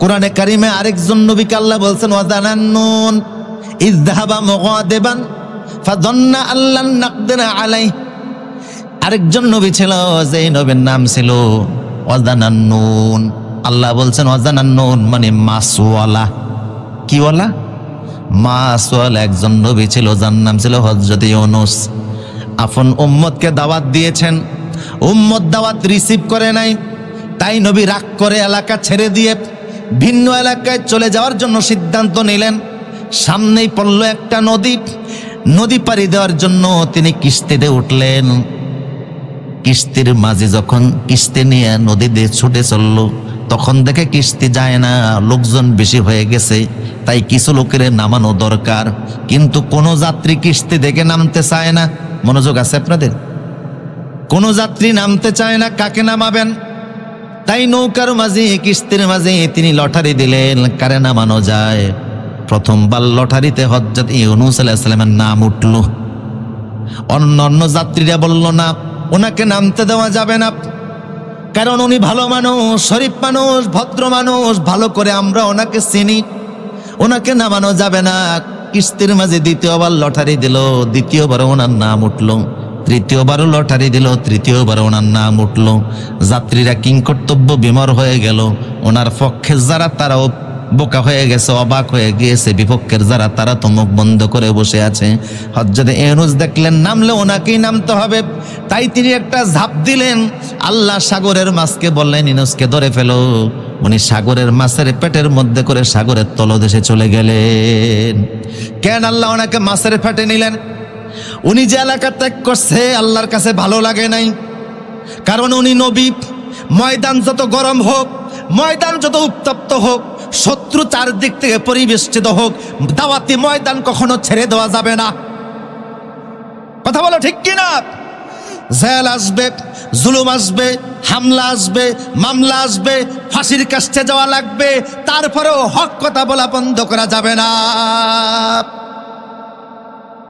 কোরআনে কারিমে আরেকজন নবীকে আল্লাহ বলছেন ওয়াজানান্নুন ইযহাবা মুগাদিবান ফাযান্না আল্লান নাকদিরা আলাইহি। আরেকজন নবী ছিল, যেই নবীর নাম ছিল ওয়াজানান্নুন। আল্লাহ বলছেন ওয়াজানান্নুন মানে মাছওয়ালা। কি ওয়ালা? মাছওয়ালা একজন নবী ছিল, যার নাম ছিল হযরত ইউনূস। আপন উম্মতকে দাওয়াত দিয়েছেন, উম্মত দাওয়াত রিসিভ করে নাই, তাই নবী রাগ করে এলাকা ছেড়ে দিয়ে ভিন্ন এলাকায় চলে যাওয়ার জন্য সিদ্ধান্ত নিলেন। সামনেই পড়ল একটা নদী, নদী পাড়ি দেওয়ার জন্য তিনি কিস্তিতে উঠলেন। কিস্তির মাঝে যখন কিস্তি নিয়ে নদী দিয়ে ছুটে চলল, তখন দেখে কিস্তি যায় না, লোকজন বেশি হয়ে গেছে, তাই কিছু লোকের নামানো দরকার। কিন্তু কোনো যাত্রী কিস্তি দেখে নামতে চায় না। মনোযোগ আছে আপনাদের? কোনো যাত্রী নামতে চায় না, কাকে নামাবেন? তাই নৌকার মাঝে, কিস্তির মাঝে তিনি লটারি দিলেন, কারে নামানো যায়। প্রথমবার লটারিতে হযরত ইউনূস আলাইহিস সালামের নাম উঠল। অন্য যাত্রীরা বলল না, ওনাকে নামতে দেওয়া যাবে না, কারণ উনি ভালো মানুষ, শরীফ মানুষ, ভদ্র মানুষ, ভালো করে আমরা ওনাকে চিনি, ওনাকে নামানো যাবে না। কিস্তির মাঝে দ্বিতীয়বার লটারি দিল, দ্বিতীয়বার ওনার নাম উঠল। তৃতীয়বারও লটারি দিল, তৃতীয়বার ওনার নাম উঠল। যাত্রীরা কিংকর্তব্য বিমর হয়ে গেল। ওনার পক্ষের যারা, তারাও বোকা হয়ে গেছে, অবাক হয়ে গিয়েছে। বিপক্ষের যারা, তারা তো মুখ বন্ধ করে বসে আছে। হযরত ইউনূস দেখলেন নামলে ওনাকেই নামতে হবে, তাই তিনি একটা ঝাঁপ দিলেন। আল্লাহ সাগরের মাছকে বললেন ইউনূসকে ধরে ফেলো। উনি সাগরের মাছের পেটের মধ্যে করে সাগরের তলদেশে চলে গেলেন। কেন আল্লাহ ওনাকে মাছের পেটে নিলেন? উনি যে এলাকা ত্যাগ করছে আল্লাহর কাছে ভালো লাগে নাই, কারণ উনি নবী। ময়দান যত গরম হোক, ময়দান যত উত্তপ্ত হোক, শত্রু চারদিক থেকে পরিবেষ্টিত হোক, দাওয়াতি ময়দান কখনো ছেড়ে দেওয়া যাবে না। কথা বলো ঠিক কিনা? জেল আসবে, জুলুম আসবে, হামলা আসবে, মামলা আসবে, ফাঁসির কাছে যাওয়া লাগবে, তারপরেও হক কথা বলা বন্ধ করা যাবে না।